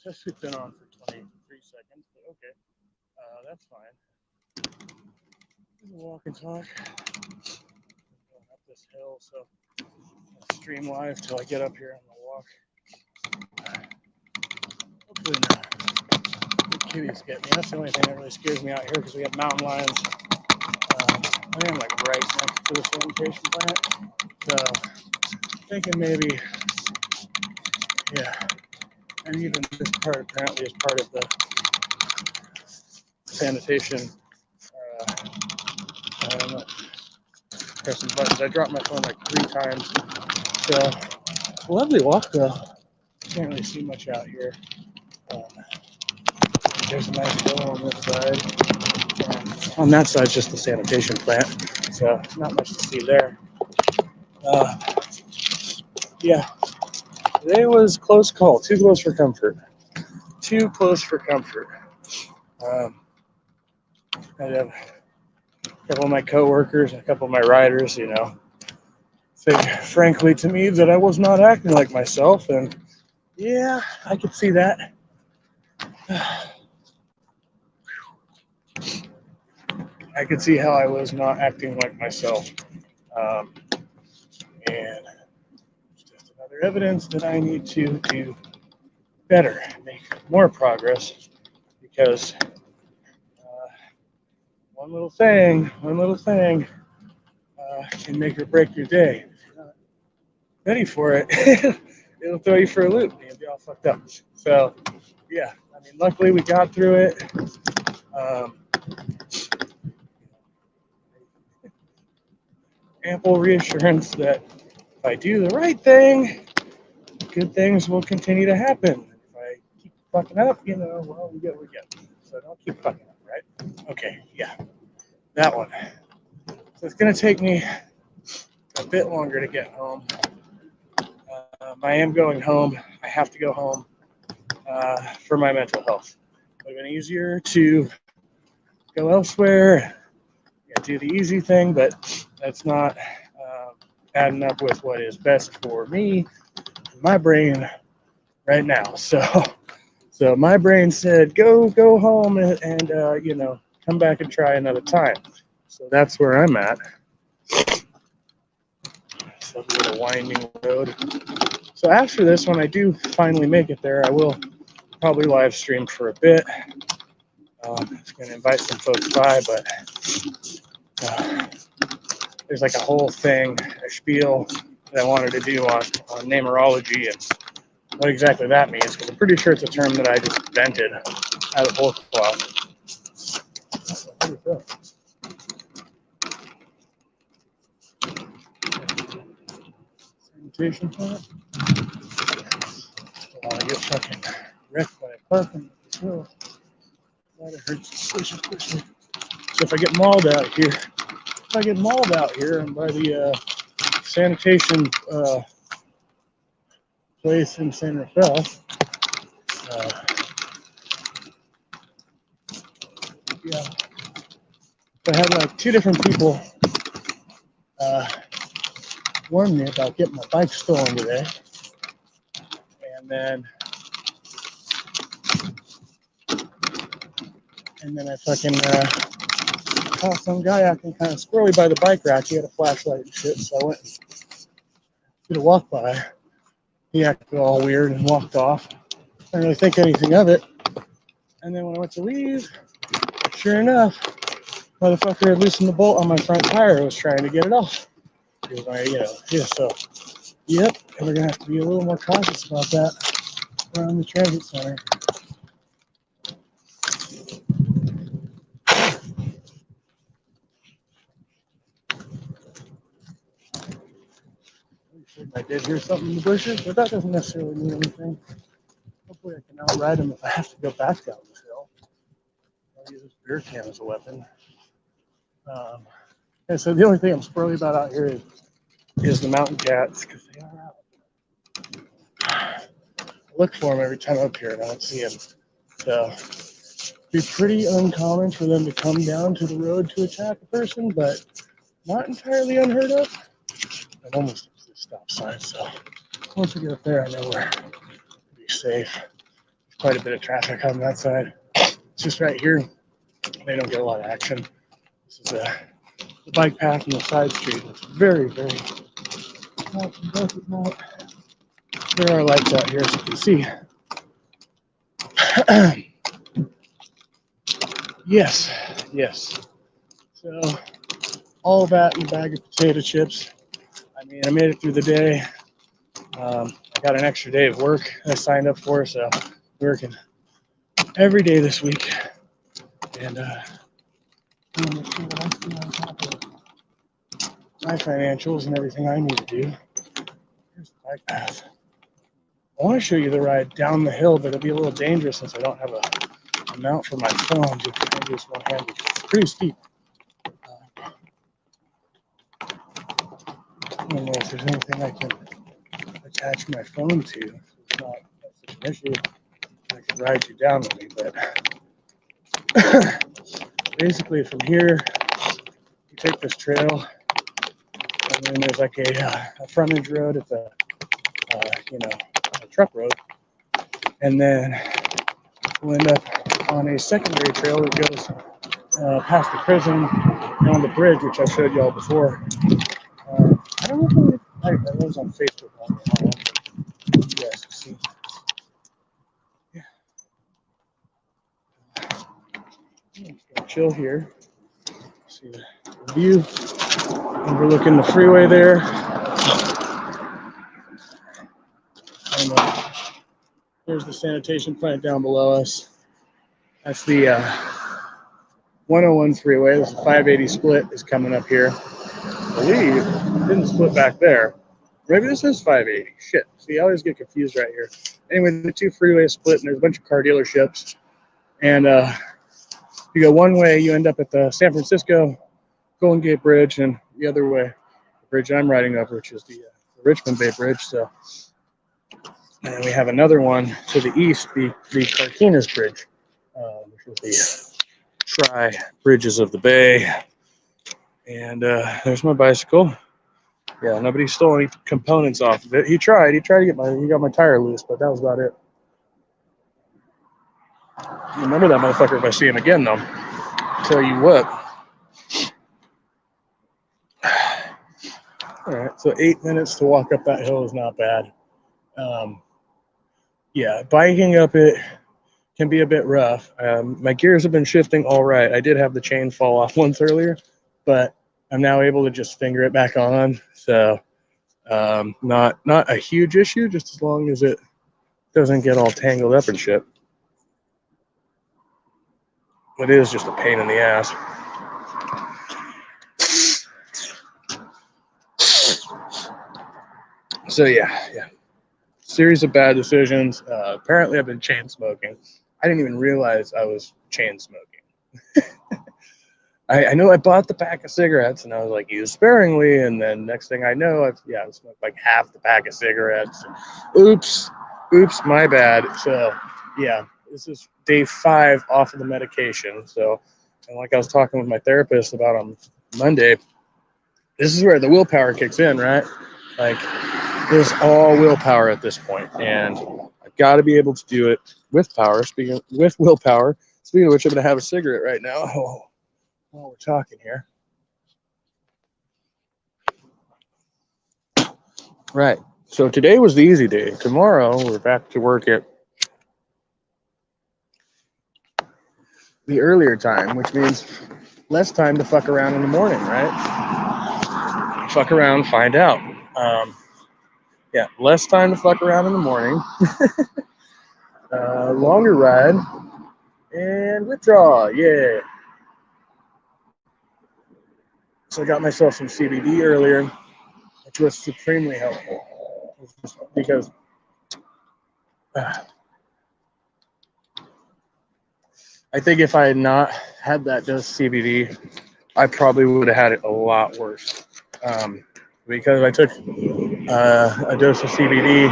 Says we've been on for 23 seconds, but okay, that's fine. Walk and talk. Going up this hill, so I'll stream live till I get up here on the walk. Hopefully the kitties get me. That's the only thing that really scares me out here because we have mountain lions. I am like right next to the sanitation plant, so thinking maybe, yeah. And even this part apparently is part of the sanitation. I don't know. Pressing buttons. I dropped my phone like 3 times. So, lovely walk though. Can't really see much out here. There's a nice hill on this side. On that side, just the sanitation plant. So, not much to see there. Yeah. Today was close call. Too close for comfort. Too close for comfort. I have a couple of my coworkers and a couple of my riders, you know, think frankly to me that I was not acting like myself, and yeah, I could see that. I could see how I was not acting like myself, and it's just another evidence that I need to do better, make more progress, because one little thing can make or break your day. If you're not ready for it, it'll throw you for a loop and you'll be all fucked up. So, yeah, I mean, luckily we got through it. Ample reassurance that if I do the right thing, good things will continue to happen. If I keep fucking up, you know, well, we get what we get. So don't keep fucking up, right? Okay, yeah, that one. So it's going to take me a bit longer to get home. I am going home. I have to go home for my mental health. It would have been easier to go elsewhere, do the easy thing, but that's not adding up with what is best for me, my brain right now. So my brain said, go home and you know, come back and try another time. So that's where I'm at. So a little winding road. So after this, when I do finally make it there, I will probably live stream for a bit. I'm just going to invite some folks by, but there's like a whole thing, a spiel that I wanted to do on numerology and what exactly that means, because I'm pretty sure it's a term that I just invented out of whole cloth. Sanitation plant. I want to get fucking wrecked by a park on this hill. That hurts. So if I get mauled out here, I'm by the sanitation place in San Rafael. Yeah. I had like 2 different people warn me about getting my bike stolen today. And then I fucking caught some guy acting kind of squirrely by the bike rack. He had a flashlight and shit, so I went and did a walk by. He acted all weird and walked off. I didn't really think anything of it. And then when I went to leave, sure enough, motherfucker had loosened the bolt on my front tire. I was trying to get it off. He was like, so, yep, and we're going to have to be a little more cautious about that around the transit center. I did hear something in the bushes, but that doesn't necessarily mean anything. Hopefully I can outride him if I have to go back down this hill. I'll use this beer can as a weapon. And so the only thing I'm squirrely about out here is the mountain cats, because they are out. I look for them every time I'm up here and I don't see them. So it'd be pretty uncommon for them to come down to the road to attack a person, but not entirely unheard of. I'm almost up to the stop sign, so once we get up there, I know we're pretty safe. There's quite a bit of traffic on that side. It's just right here, they don't get a lot of action. This is the bike path and the side street. It's very, very not. There are lights out here, as you can see. Yes. So all that in a bag of potato chips. I mean, I made it through the day. I got an extra day of work I signed up for, so I'm working every day this week. And my financials and everything I need to do. Here's the bike path. I want to show you the ride down the hill, but it'll be a little dangerous since I don't have a mount for my phone to do this one-handed. It's pretty steep. I don't know if there's anything I can attach my phone to. It's not such an issue. I could ride you down with me, but basically from here, you take this trail, and then there's like a frontage road at the, a truck road, and then we'll end up on a secondary trail that goes past the prison on the bridge, which I showed y'all before. I don't know if I was on Facebook. You guys can see. Yeah. I'm just gonna chill here. See the view. Overlooking the freeway there. And there's the sanitation plant down below us. That's the 101 freeway. This 580 split is coming up here. I believe it didn't split back there. Maybe this is 580. Shit. See, I always get confused right here. Anyway, the two freeways split, and there's a bunch of car dealerships. And you go one way, you end up at the San Francisco Golden Gate Bridge, and the other way, the bridge I'm riding over, which is the Richmond Bay Bridge. So, and we have another one to the east, the Carquinez Bridge, which is the tri-bridges of the bay. And there's my bicycle. Yeah, nobody stole any components off of it. He tried to get he got my tire loose, but that was about it. Remember that motherfucker if I see him again, though. Tell you what. All right, so 8 minutes to walk up that hill is not bad. Yeah, biking up it can be a bit rough. My gears have been shifting all right. I did have the chain fall off once earlier, but I'm now able to just finger it back on. So not a huge issue, just as long as it doesn't get all tangled up and shit. It is just a pain in the ass. So yeah. Series of bad decisions. Apparently I've been chain smoking. I didn't even realize I was chain smoking. I know I bought the pack of cigarettes and I was like, use sparingly. And then next thing I know, I've smoked like half the pack of cigarettes. Oops, my bad. So yeah, this is day 5 off of the medication. So, and like I was talking with my therapist about on Monday, this is where the willpower kicks in, right? Like, there's all willpower at this point, and I've got to be able to do it with power. With willpower. Speaking of which, I'm going to have a cigarette right now while we're talking here. Right. So today was the easy day. Tomorrow, we're back to work at the earlier time, which means less time to fuck around in the morning, right? Fuck around, find out. Yeah, less time to fuck around in the morning. Longer ride. And withdraw, yeah. So I got myself some CBD earlier, which was supremely helpful. Because I think if I had not had that dose of CBD, I probably would have had it a lot worse. Because I took a dose of CBD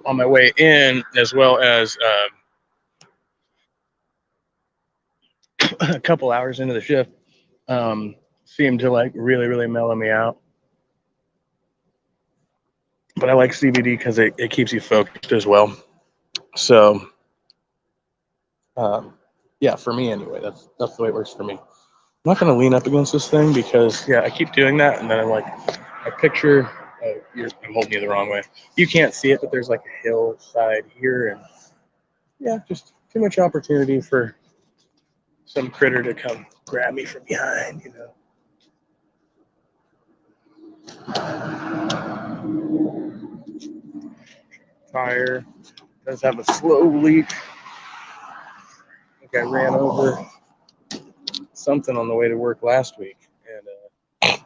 on my way in, as well as a couple hours into the shift, seemed to like really, really mellow me out. But I like CBD because it keeps you focused as well. So, yeah, for me anyway, that's the way it works for me. I'm not going to lean up against this thing because, yeah, I keep doing that, and then I'm like, I picture, I'm holding you the wrong way. You can't see it, but there's like a hillside here, and yeah, just too much opportunity for some critter to come grab me from behind, you know. Tire does have a slow leak. I think I ran over something on the way to work last week, and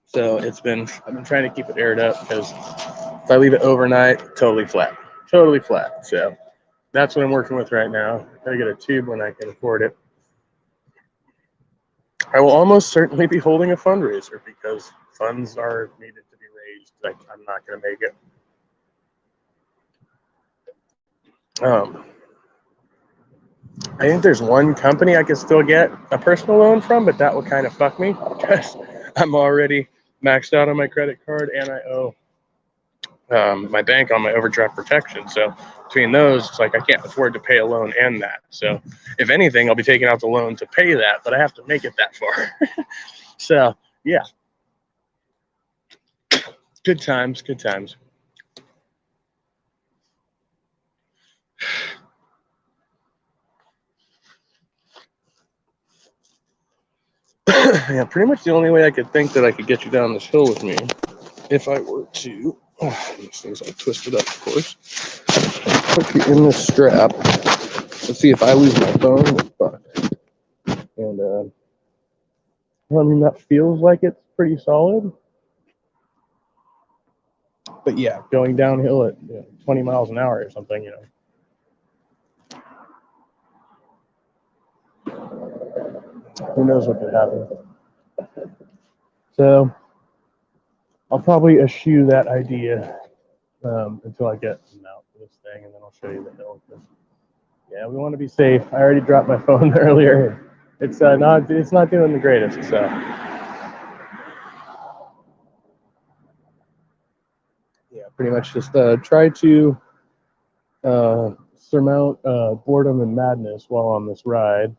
so I've been trying to keep it aired up because if I leave it overnight, totally flat. So that's what I'm working with right now. Gotta get a tube when I can afford it. I will almost certainly be holding a fundraiser because funds are needed to be raised. Like, I'm not going to make it. I think there's one company I could still get a personal loan from, but that would kind of fuck me because I'm already maxed out on my credit card and I owe my bank on my overdraft protection. So between those, it's like I can't afford to pay a loan and that. So if anything, I'll be taking out the loan to pay that, but I have to make it that far. So yeah, good times. Yeah, pretty much the only way I could think that I could get you down this hill with me, if I were to, these things all twisted up, of course, put you in this strap. Let's see if I lose my phone. Fuck. And I mean, that feels like it's pretty solid. But yeah, going downhill at 20 miles an hour or something, you know. Who knows what could happen. So I'll probably eschew that idea until I get some out for this thing, and then I'll show you the hill. Yeah, we want to be safe. I already dropped my phone earlier. It's not doing the greatest. So yeah, pretty much just try to surmount boredom and madness while on this ride.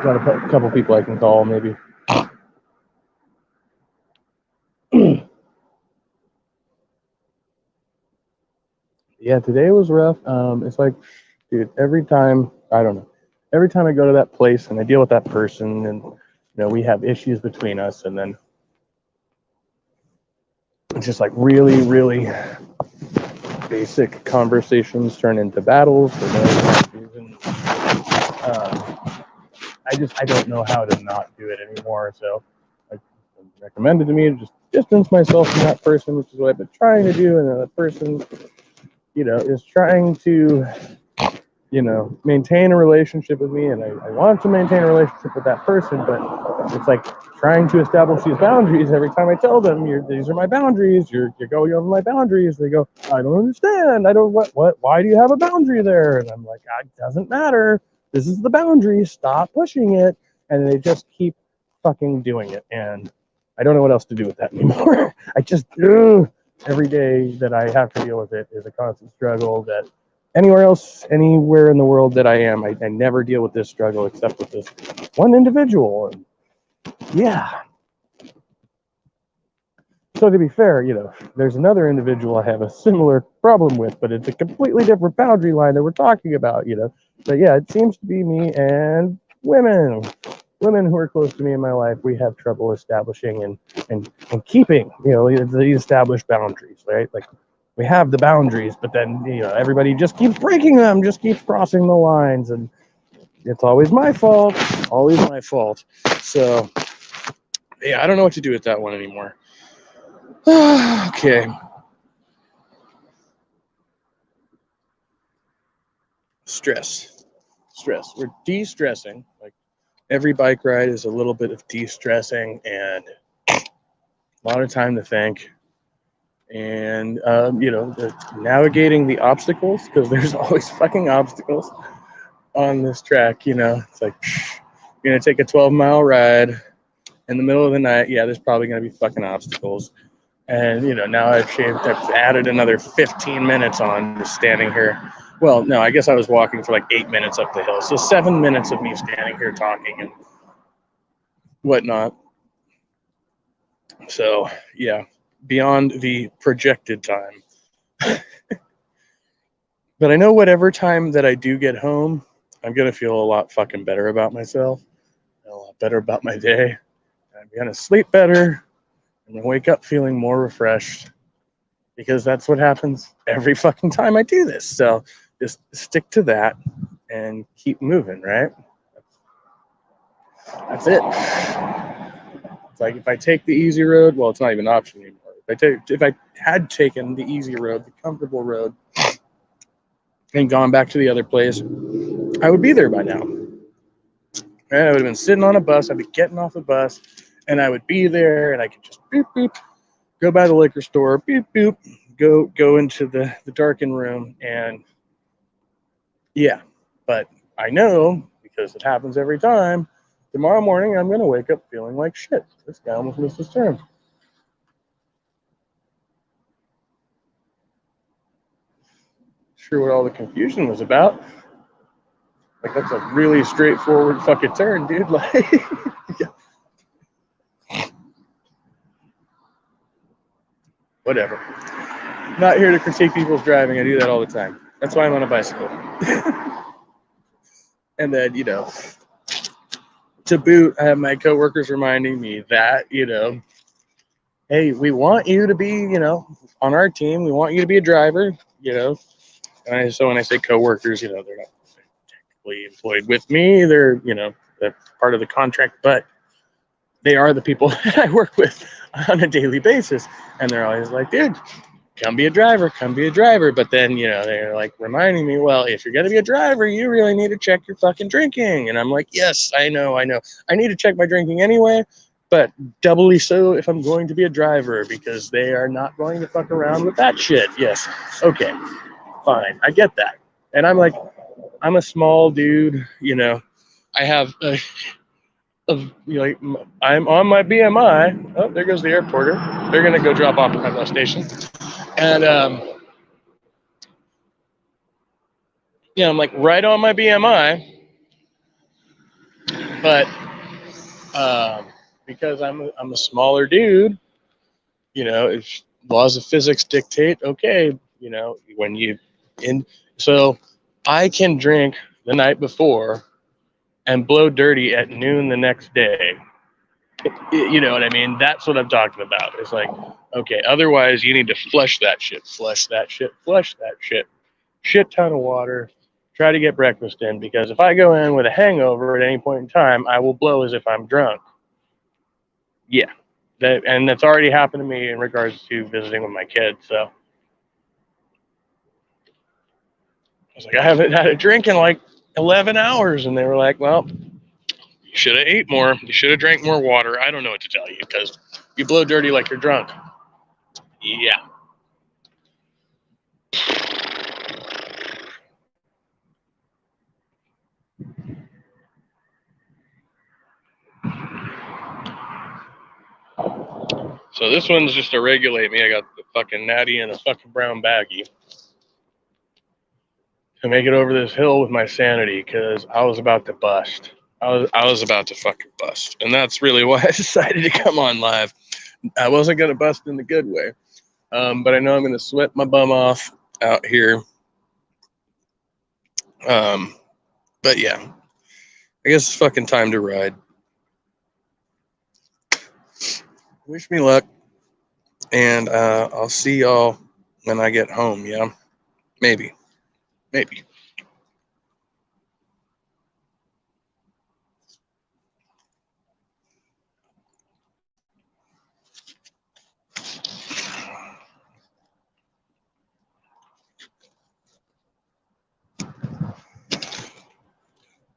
Got a couple people I can call maybe. Yeah, today was rough. It's like, dude, every time I go to that place and I deal with that person, and we have issues between us, and then it's just like really, really basic conversations turn into battles for no reason. I don't know how to not do it anymore. So it's been recommended to me to just distance myself from that person, which is what I've been trying to do. And the person, is trying to, maintain a relationship with me. And I want to maintain a relationship with that person, but it's like trying to establish these boundaries. Every time I tell them, these are my boundaries, you're going over my boundaries, they go, I don't understand. I don't, why do you have a boundary there? And I'm like, it doesn't matter. This is the boundary. Stop pushing it. And they just keep fucking doing it. And I don't know what else to do with that anymore. I just, every day that I have to deal with it is a constant struggle that anywhere in the world that I am, I never deal with this struggle except with this one individual. And yeah. So to be fair, there's another individual I have a similar problem with, but it's a completely different boundary line that we're talking about, But yeah, it seems to be me and women who are close to me in my life. We have trouble establishing and keeping, the established boundaries, right? Like we have the boundaries, but then, everybody just keeps breaking them, just keeps crossing the lines, and it's always my fault. So yeah, I don't know what to do with that one anymore. Okay. Stress. We're de-stressing. Like every bike ride is a little bit of de-stressing and a lot of time to think. And navigating the obstacles, because there's always fucking obstacles on this track. It's like you're gonna take a 12-mile ride. in the middle of the night, yeah, there's probably going to be fucking obstacles. And, now I've added another 15 minutes on just standing here. Well, no, I guess I was walking for like 8 minutes up the hill. So 7 minutes of me standing here talking and whatnot. So, yeah, beyond the projected time. But I know whatever time that I do get home, I'm going to feel a lot fucking better about myself, a lot better about my day. I'm going to sleep better. I'm going to wake up feeling more refreshed because that's what happens every fucking time I do this. So just stick to that and keep moving, right? That's it. It's like if I take the easy road, well, it's not even an option anymore. If I had taken the easy road, the comfortable road, and gone back to the other place, I would be there by now. And I would have been sitting on a bus. I'd be getting off the bus, and I would be there, and I could just boop boop, go by the liquor store, boop boop, go into the darkened room, and yeah. But I know, because it happens every time, tomorrow morning I'm going to wake up feeling like shit. This guy almost missed his turn. Sure what all the confusion was about. Like, that's a really straightforward fucking turn, dude. Like, yeah. Whatever. Not here to critique people's driving. I do that all the time. That's why I'm on a bicycle. And then, to boot, I have my coworkers reminding me that, hey, we want you to be, on our team. We want you to be a driver, And so when I say coworkers, they're not technically employed with me. They're, they're part of the contract, but they are the people that I work with on a daily basis. And they're always like, dude, come be a driver. But then, they're like reminding me, well, if you're going to be a driver, you really need to check your fucking drinking. And I'm like, yes, I know. I need to check my drinking anyway, but doubly so if I'm going to be a driver, because they are not going to fuck around with that shit. Yes. Okay, fine. I get that. And I'm like, I'm a small dude, I have I'm on my BMI. Oh, there goes the airporter. They're gonna go drop off at my bus station, and I'm like right on my BMI, but because I'm a smaller dude, if laws of physics dictate, okay, when so I can drink the night before and blow dirty at noon the next day. You know what I mean? That's what I'm talking about. It's like, okay, otherwise you need to flush that shit. Shit ton of water. Try to get breakfast in, because if I go in with a hangover at any point in time, I will blow as if I'm drunk. Yeah. And that's already happened to me in regards to visiting with my kids. So I was like, I haven't had a drink in like 11 hours. And they were like, well, you should have ate more. You should have drank more water. I don't know what to tell you, because you blow dirty like you're drunk. Yeah. So this one's just to regulate me. I got the fucking natty and a fucking brown baggie to make it over this hill with my sanity, because I was about to bust. I was about to fucking bust. And that's really why I decided to come on live. I wasn't going to bust in the good way. But I know I'm going to sweat my bum off out here. But yeah, I guess it's fucking time to ride. Wish me luck. And I'll see y'all when I get home. Yeah, maybe.